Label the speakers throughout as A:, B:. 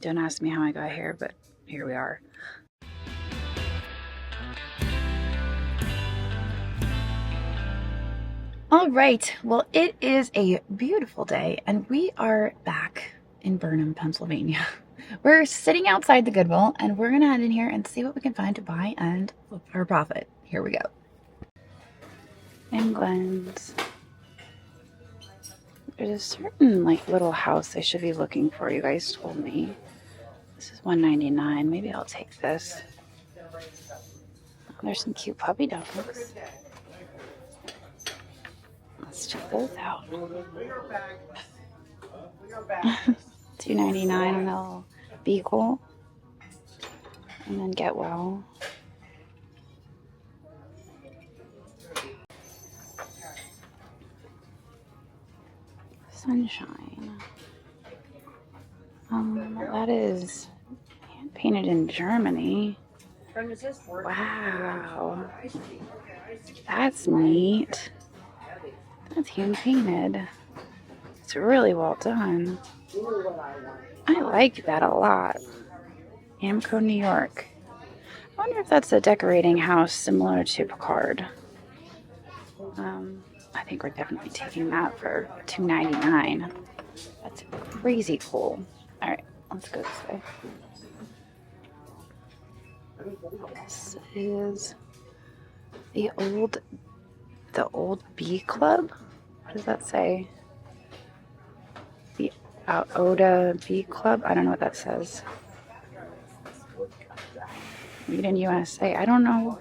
A: Don't ask me how I got here, but here we are. All right, well, it is a beautiful day, and we are back in Burnham, Pennsylvania. We're sitting outside the Goodwill, and we're gonna head in here and see what we can find to buy and flip for a profit. Here we go. England. There's a certain like little house I should be looking for. You guys told me. This is $1.99. Maybe I'll take this. Oh, there's some cute puppy dogs. Let's check those out. $2.99 on a little beagle. And then get well. Sunshine. That is hand painted in Germany. Wow. That's neat. That's hand painted. It's really well done. I like that a lot. Amco, New York. I wonder if that's a decorating house similar to Picard. I think we're definitely taking that for $2.99. That's crazy cool. All right, let's go this way. This is the old Bee Club. What does that say? The Oda Bee Club. I don't know what that says. Made in USA. I don't know.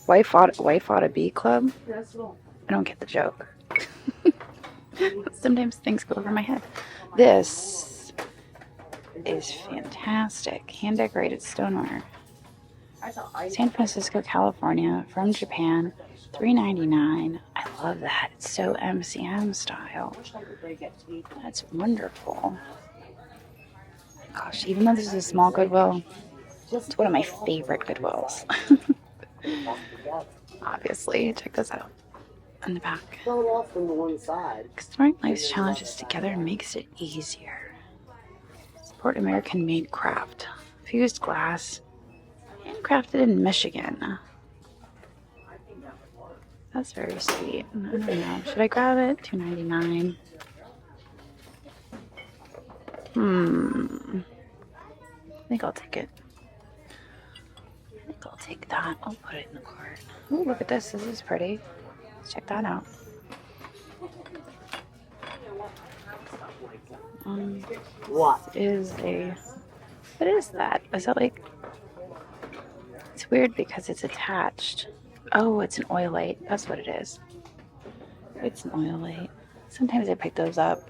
A: Wife ought a bee club? I don't get the joke. Sometimes things go over my head. This is fantastic. Hand decorated stoneware. San Francisco, California, from Japan. $3.99. I love that. It's so MCM style. That's wonderful. Gosh, even though this is a small Goodwill, it's one of my favorite Goodwills. Obviously, check this out on the back. Exploring life's challenges together makes it easier. Support American-made craft. Fused glass. Handcrafted in Michigan. That's very sweet. I don't know. Should I grab it? $2.99. I think I'll take it. I'll take that. I'll put it in the cart. Ooh, look at this. This is pretty. Let's check that out. What is that? Is that like... It's weird because it's attached. Oh, it's an oil light. That's what it is. It's an oil light. Sometimes I pick those up.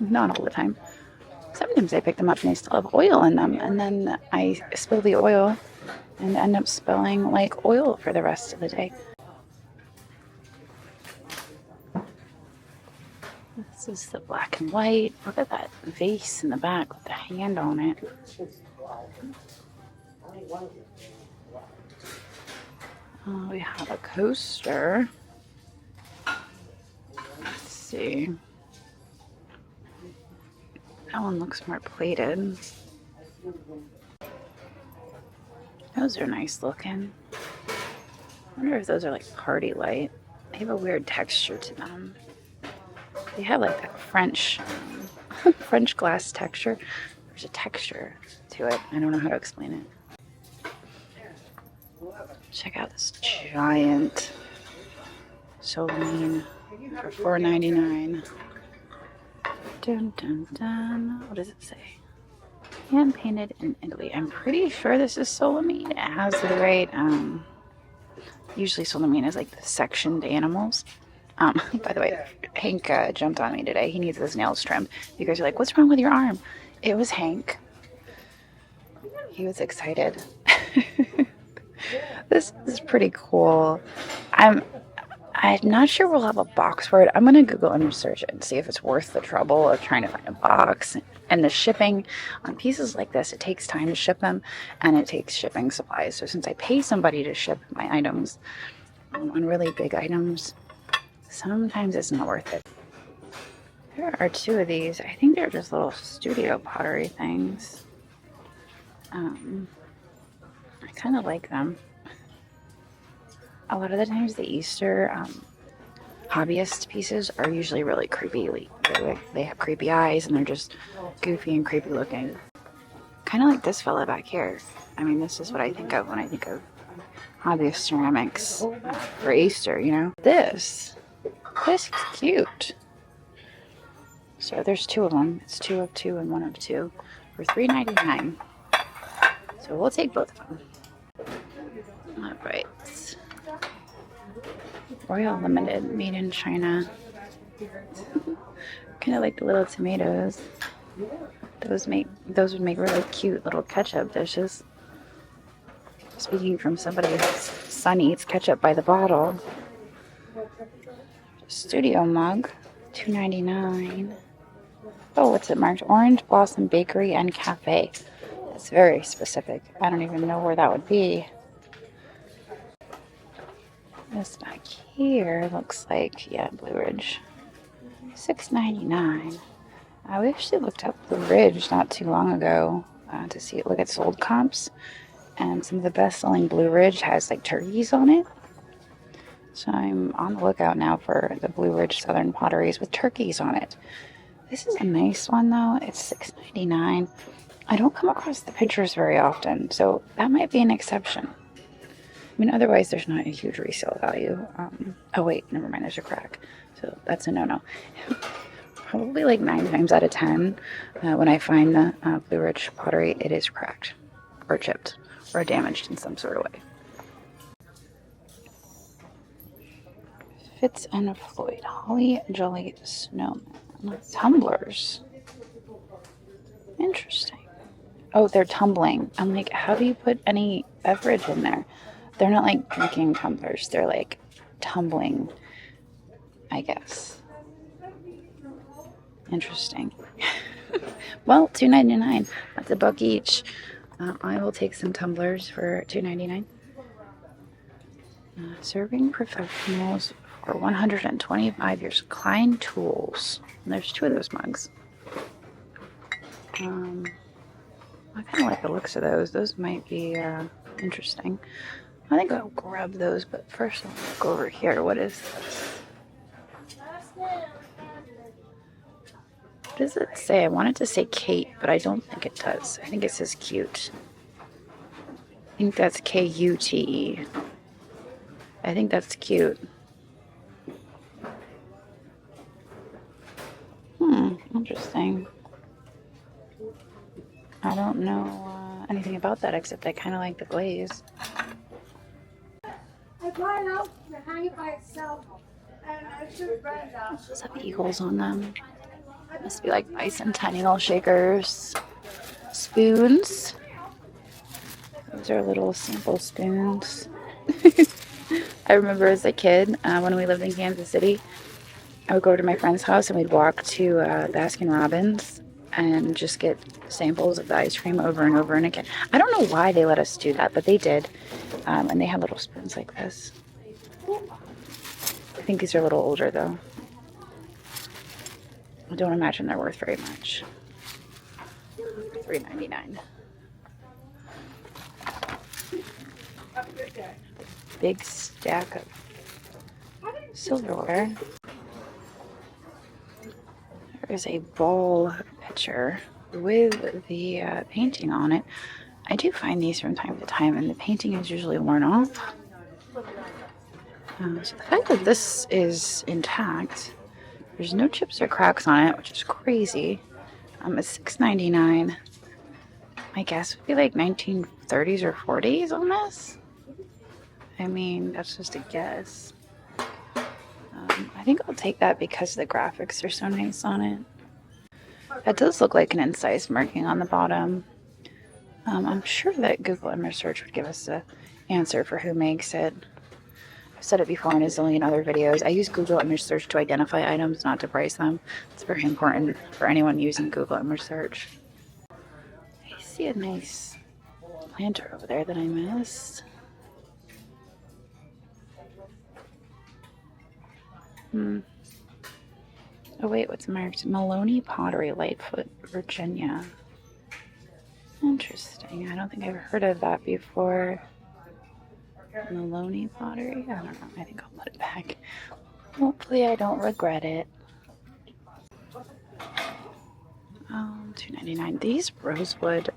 A: Not all the time. Sometimes I pick them up and they still have oil in them. And then I spill the oil and end up spilling like oil for the rest of the day. This is the black and white. Look at that vase in the back with the hand on it. We have a coaster. Let's see. That one looks more plated. Those are nice looking. I wonder if those are like party light. They have a weird texture to them. They have like that French glass texture. There's a texture to it. I don't know how to explain it. Check out this giant Solomine for $4.99. Dun dun dun. What does it say? Hand painted in Italy. I'm pretty sure this is Solomine. It has the right, usually Solomine is like the sectioned animals. By the way, Hank jumped on me today. He needs his nails trimmed. You guys are like, what's wrong with your arm? It was Hank. He was excited. This is pretty cool. I'm not sure we'll have a box for it. I'm going to Google image search it and see if it's worth the trouble of trying to find a box. And the shipping on pieces like this, it takes time to ship them and it takes shipping supplies. So since I pay somebody to ship my items on really big items, sometimes it's not worth it. There are two of these. I think they're just little studio pottery things. I kind of like them. A lot of the times the Easter hobbyist pieces are usually really creepy. They have creepy eyes and they're just goofy and creepy looking. Kind of like this fella back here. I mean, this is what I think of when I think of hobbyist ceramics for Easter, you know? This is cute. So there's two of them. It's 2 of 2 and 1 of 2 for $3.99. So we'll take both of them. All right. Royal Limited, made in China. Kind of like the little tomatoes. Those would make really cute little ketchup dishes. Speaking from somebody whose son eats ketchup by the bottle. Studio mug, $2.99. Oh, what's it marked? Orange Blossom Bakery and Cafe. That's very specific. I don't even know where that would be. This back here looks like, yeah, Blue Ridge. $6.99. We actually looked up Blue Ridge not too long ago to look at sold comps. And some of the best-selling Blue Ridge has like turkeys on it. So I'm on the lookout now for the Blue Ridge Southern Potteries with turkeys on it. This is a nice one though. It's $6.99. I don't come across the pictures very often, so that might be an exception. I mean, otherwise there's not a huge resale value. Oh wait, never mind, there's a crack. So that's a no-no. Probably like 9 times out of 10, when I find the Blue Ridge pottery, it is cracked or chipped or damaged in some sort of way. Fitz and Floyd, Holly Jolly Snowman. Tumblers. Interesting. Oh, they're tumbling. I'm like, how do you put any beverage in there? They're not like drinking tumblers. They're like tumbling, I guess. Interesting. Well, $2.99. That's $1 each. I will take some tumblers for $2.99. Serving professionals for 125 years. Klein Tools. And there's 2 of those mugs. I kind of like the looks of those. Those might be interesting. I think I'll grab those, but first I'll go over here. What is this? What does it say? I wanted to say Kate, but I don't think it does. I think it says cute. I think that's Kute. I think that's cute. Interesting. I don't know anything about that except I kind of like the glaze. Those have eagles on them. Must be like bicentennial shakers. Spoons. Those are little sample spoons. I remember as a kid, when we lived in Kansas City, I would go to my friend's house and we'd walk to Baskin Robbins and just get samples of the ice cream over and over and again. I don't know why they let us do that, but they did. And they had little spoons like this. I think these are a little older though. I don't imagine they're worth very much. $3.99. Big stack of silverware. There is a bowl pitcher with the painting on it. I do find these from time to time, and the painting is usually worn off. So the fact that this is intact, there's no chips or cracks on it, which is crazy. It's $6.99. My guess would be like 1930s or 40s on this. I mean, that's just a guess. I think I'll take that because the graphics are so nice on it. That does look like an incised marking on the bottom. I'm sure that Google image search would give us an answer for who makes it. I've said it before in a zillion other videos. I use Google image search to identify items, not to price them. It's very important for anyone using Google image search. I see a nice planter over there that I missed. Oh wait, what's marked? Maloney Pottery, Lightfoot, Virginia. Interesting. I don't think I've heard of that before. Maloney Pottery? I don't know. I think I'll put it back. Hopefully I don't regret it. Oh, $2.99. These rosewood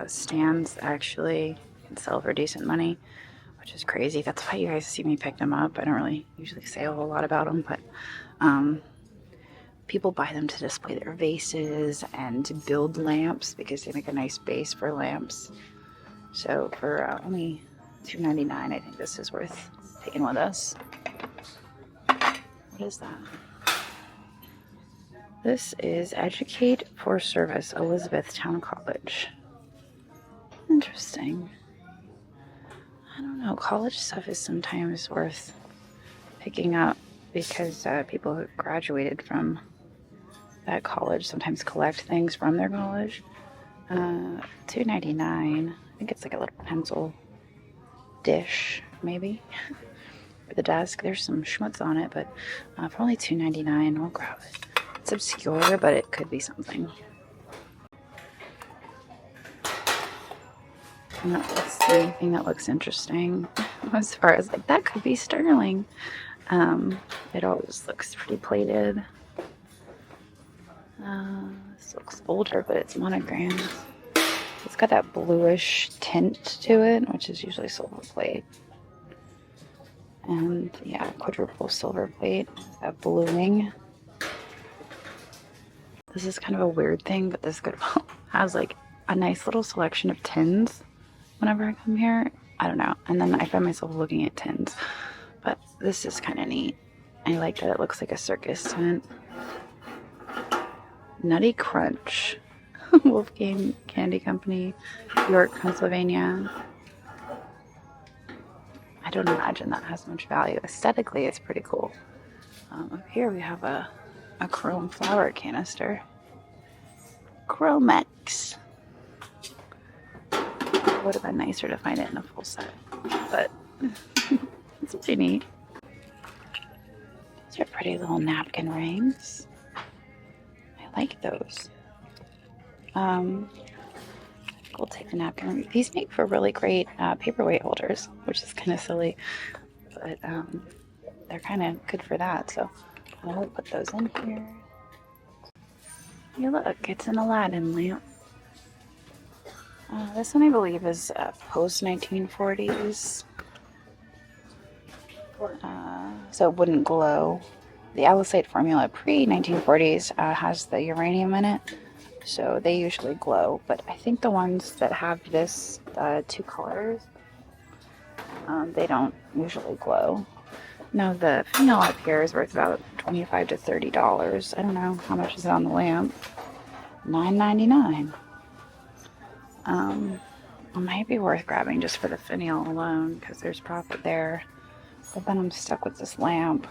A: stands actually can sell for decent money, which is crazy. That's why you guys see me pick them up. I don't really usually say a whole lot about them, but people buy them to display their vases and to build lamps because they make a nice base for lamps. So for only $2.99, I think this is worth taking with us. What is that? This is Educate for Service, Elizabethtown College. Interesting. I don't know. College stuff is sometimes worth picking up because people who graduated from that college sometimes collect things from their college. $2.99. I think it's like a little pencil dish, maybe, for the desk. There's some schmutz on it, but for only $2.99, we'll grab it. It's obscure, but it could be something. I'm not going to see anything that looks interesting as far as like that could be sterling. It always looks pretty plated. This looks older, but it's monogrammed. It's got that bluish tint to it, which is usually silver plate. And yeah, quadruple silver plate. That bluing. This is kind of a weird thing, but this Goodwill has like a nice little selection of tins whenever I come here. I don't know. And then I find myself looking at tins. But this is kind of neat. I like that it looks like a circus tent. Nutty Crunch. Wolfgang Candy Company, York, Pennsylvania. I don't imagine that has much value. Aesthetically, it's pretty cool. Up here we have a chrome flower canister. Chromex. It would have been nicer to find it in a full set, but it's pretty neat. These are pretty little napkin rings. I like those. We'll take the napkin ring. These make for really great paperweight holders, which is kind of silly, but they're kind of good for that. So I'll put those in here. Hey, look, it's an Aladdin lamp. This one I believe is post 1940s, so it wouldn't glow. The Alisate formula pre 1940s has the uranium in it, so they usually glow. But I think the ones that have this two colors, they don't usually glow. Now the finial up here is worth about $25 to $30. I don't know how much is it on the lamp. $9.99. It might be worth grabbing just for the finial alone because there's profit there. But then I'm stuck with this lamp.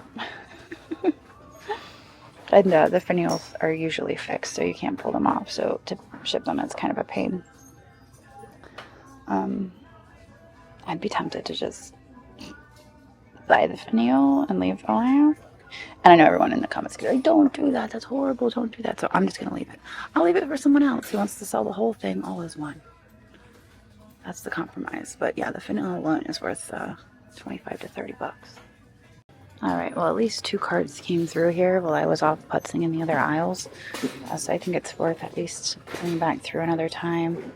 A: And the finials are usually fixed, so you can't pull them off. So to ship them, it's kind of a pain. I'd be tempted to just buy the finial and leave the lamp. And I know everyone in the comments is like, don't do that. That's horrible. Don't do that. So I'm just going to leave it. I'll leave it for someone else who wants to sell the whole thing all as one. That's the compromise. But yeah, the finial alone is worth 25 to 30 bucks. All right, well, at least 2 cards came through here while I was off putzing in the other aisles. So I think it's worth at least coming back through another time.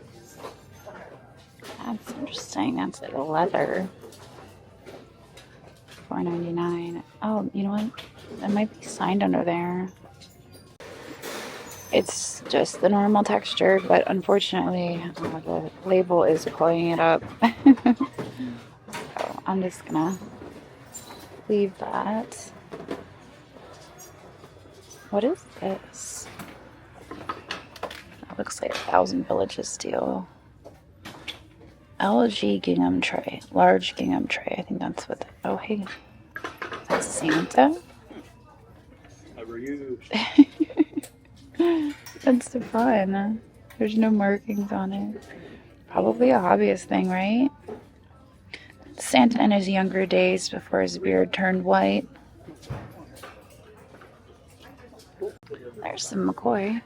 A: That's interesting. That's like leather. $4.99. Oh, you know what? That might be signed under there. It's just the normal texture, but unfortunately, the label is pulling it up. So I'm just gonna leave that. What is this? That looks like 1,000 Villages steel. LG gingham tray. Large gingham tray. I think that's what. Oh, hey. That's Santa?
B: How are you?
A: That's so fun. There's no markings on it. Probably a hobbyist thing, right? Santa in his younger days before his beard turned white. There's some McCoy.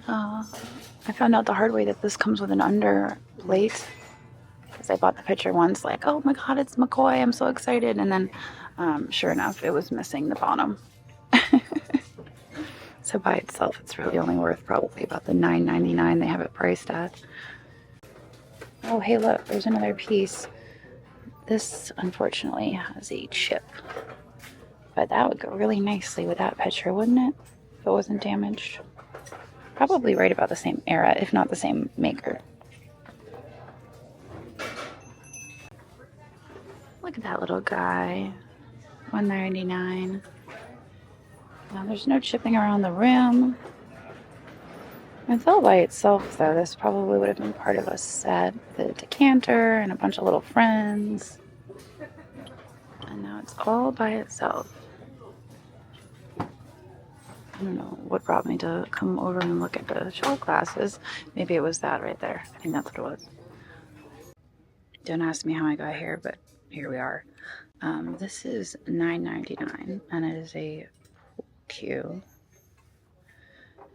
A: I found out the hard way that this comes with an under plate because I bought the picture once, like, oh my god, it's McCoy, I'm so excited, and then sure enough, it was missing the bottom. So by itself, it's really only worth probably about the $9.99 they have it priced at. Oh, hey, look, there's another piece. This, unfortunately, has a chip. But that would go really nicely with that picture, wouldn't it? If it wasn't damaged. Probably right about the same era, if not the same maker. Look at that little guy. $1.99. Now, there's no chipping around the rim. It's all by itself, though. This probably would have been part of a set. The decanter and a bunch of little friends. And now it's all by itself. I don't know what brought me to come over and look at the shot glasses. Maybe it was that right there. I think that's what it was. Don't ask me how I got here, but here we are. This is $9.99, and it is a Q.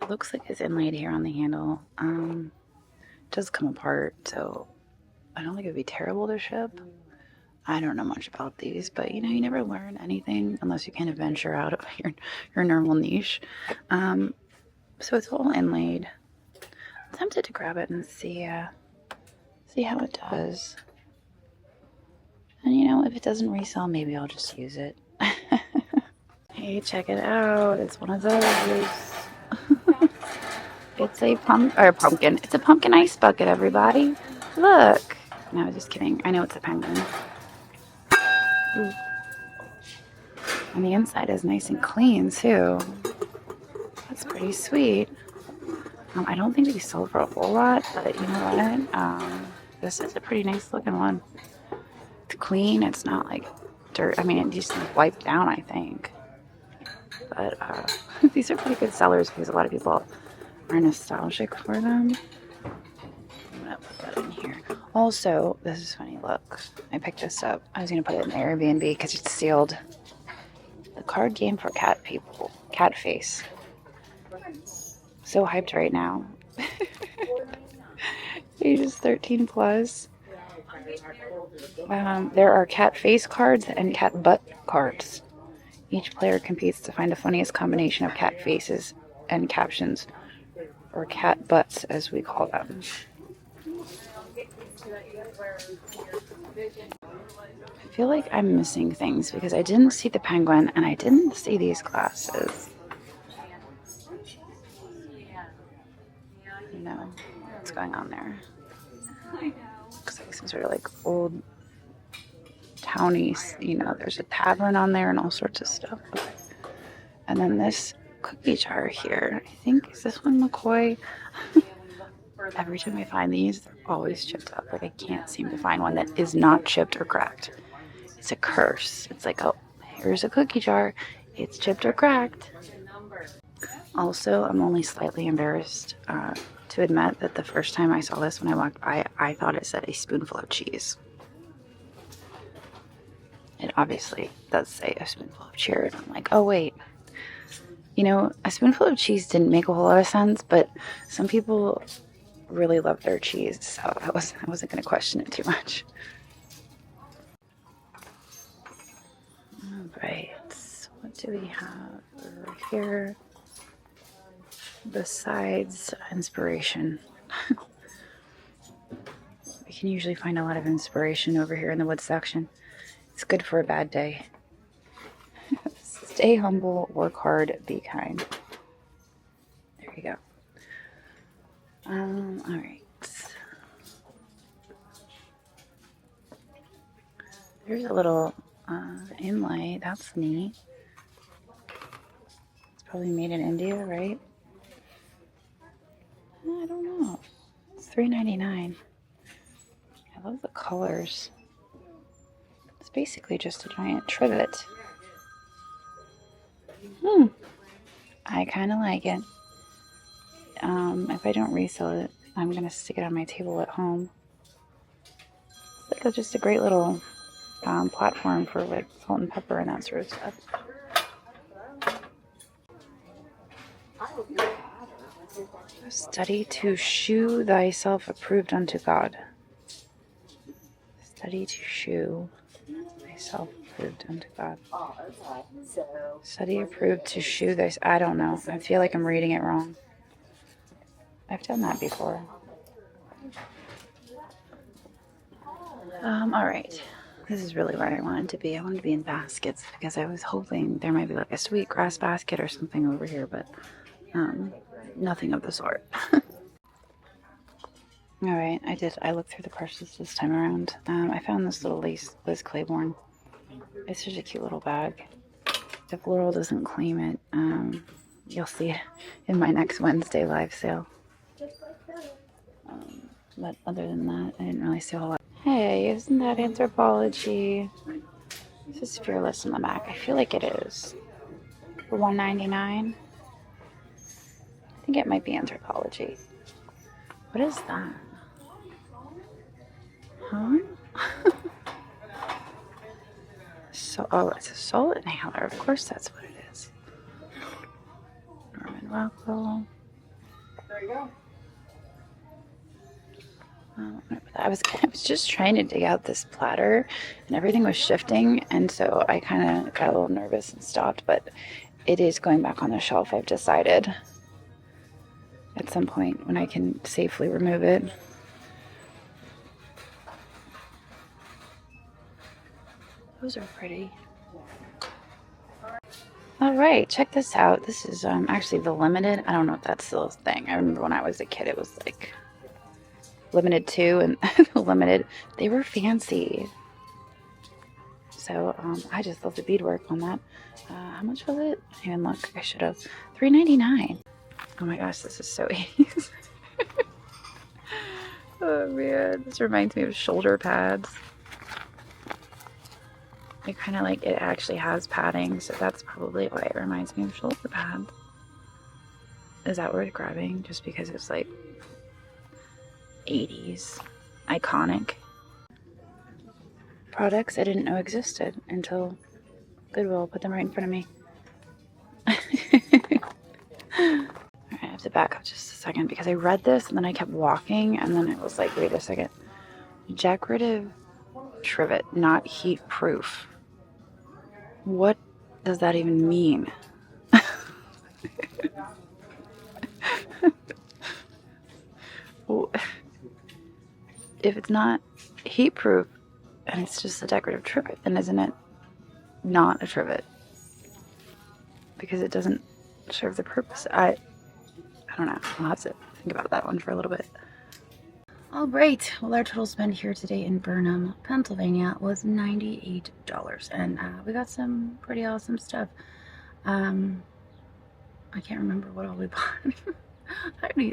A: It looks like it's inlaid here on the handle. It does come apart, so I don't think it would be terrible to ship. I don't know much about these, but you know, you never learn anything unless you kind of venture out of your normal niche. So it's all inlaid. I'm tempted to grab it and see how it does. And you know, if it doesn't resell, maybe I'll just use it. Hey, check it out. It's one of those. It's a pumpkin. It's a pumpkin ice bucket, everybody. Look. No, just kidding. I know it's a penguin. Ooh. And the inside is nice and clean, too. That's pretty sweet. I don't think these sold for a whole lot, but you know what? This is a pretty nice looking one. It's clean. It's not like dirt. I mean, it just wiped down, I think. But these are pretty good sellers because a lot of people are nostalgic for them. I'm gonna put that in here. Also, this is funny. Look, I picked this up. I was gonna put it in the Airbnb because it's sealed. The card game for cat people. Cat face. So hyped right now. Ages 13 plus. There are cat face cards and cat butt cards. Each player competes to find the funniest combination of cat faces and captions, or cat butts as we call them. I feel like I'm missing things because I didn't see the penguin and I didn't see these glasses. No, what's going on there? Looks like some sort of like old towny, you know, there's a tavern on there and all sorts of stuff. And then this cookie jar here, I think, is this one McCoy? Every time I find these, they're always chipped up. Like, I can't seem to find one that is not chipped or cracked. It's a curse. It's like, oh, here's a cookie jar. It's chipped or cracked. Also, I'm only slightly embarrassed to admit that the first time I saw this when I walked by, I thought it said a spoonful of cheese. It obviously does say a spoonful of cheese. I'm like, oh, wait. You know, a spoonful of cheese didn't make a whole lot of sense, but some people really love their cheese, so I wasn't going to question it too much. All right, what do we have over here besides inspiration? We can usually find a lot of inspiration over here in the wood section. It's good for a bad day. Stay humble, work hard, be kind. There you go. All right. There's a little inlay. That's neat. It's probably made in India, right? I don't know. It's $3.99. I love the colors. It's basically just a giant trivet. I kind of like it. If I don't resell it, I'm going to stick it on my table at home. It's like just a great little platform for like salt and pepper and that sort of stuff. Study to shew thyself approved unto God. Study to shew thyself approved unto God. Study approved to shew thyself. I don't know. I feel like I'm reading it wrong. I've done that before. All right. This is really where I wanted to be. I wanted to be in baskets because I was hoping there might be like a sweetgrass basket or something over here, but nothing of the sort. All right, I looked through the purses this time around. I found this little Liz Claiborne. It's just a cute little bag. If Laurel doesn't claim it, you'll see it in my next Wednesday live sale. But other than that, I didn't really see a whole lot. Hey, isn't that Anthropology? This is Fearless on the back. I feel like it is. For $1.99. I think it might be Anthropology. What is that? Huh? So, oh, it's a salt inhaler. Of course, that's what it is. Norman Rockwell.
C: There you go.
A: I was just trying to dig out this platter, and everything was shifting, and so I kind of got a little nervous and stopped. But it is going back on the shelf. I've decided at some point when I can safely remove it. Those are pretty. All right, check this out. This is actually the limited. I don't know if that's still a thing. I remember when I was a kid, it was like limited 2 and the limited. They were fancy. So I just love the beadwork on that. How much was it? I didn't even look. I should have. $3.99. Oh my gosh, this is so 80s. Oh man, this reminds me of shoulder pads. It kind of like, it actually has padding, so that's probably why it reminds me of shoulder pads. Is that worth grabbing? Just because it's like 80s, iconic. Products I didn't know existed until Goodwill put them right in front of me. Alright, I have to back up just a second because I read this and then I kept walking and then it was like, wait a second. Decorative trivet, not heat proof. What does that even mean? If it's not heat proof and it's just a decorative trivet, then isn't it not a trivet? Because it doesn't serve the purpose. I don't know. I'll have to think about that one for a little bit. All right. Well, our total spend here today in Burnham, Pennsylvania was $98, and we got some pretty awesome stuff. I can't remember what all we bought.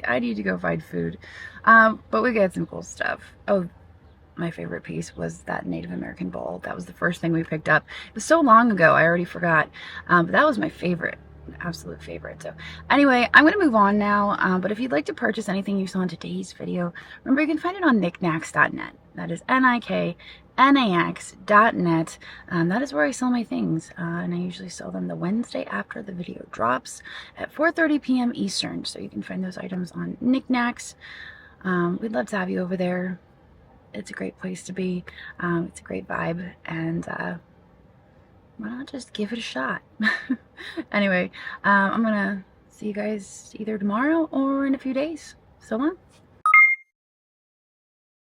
A: I need to go find food. But we got some cool stuff. Oh, my favorite piece was that Native American bowl. That was the first thing we picked up. It was so long ago, I already forgot. But that was my favorite, absolute favorite. So anyway, I'm gonna move on now. But if you'd like to purchase anything you saw in today's video, remember you can find it on knickknacks.net. That is NIKNAX.net. That is where I sell my things, and I usually sell them the Wednesday after the video drops at 4:30 p.m. Eastern. So you can find those items on Knickknacks. We'd love to have you over there. It's a great place to be. It's a great vibe, and why not just give it a shot? Anyway, I'm gonna see you guys either tomorrow or in a few days. So long.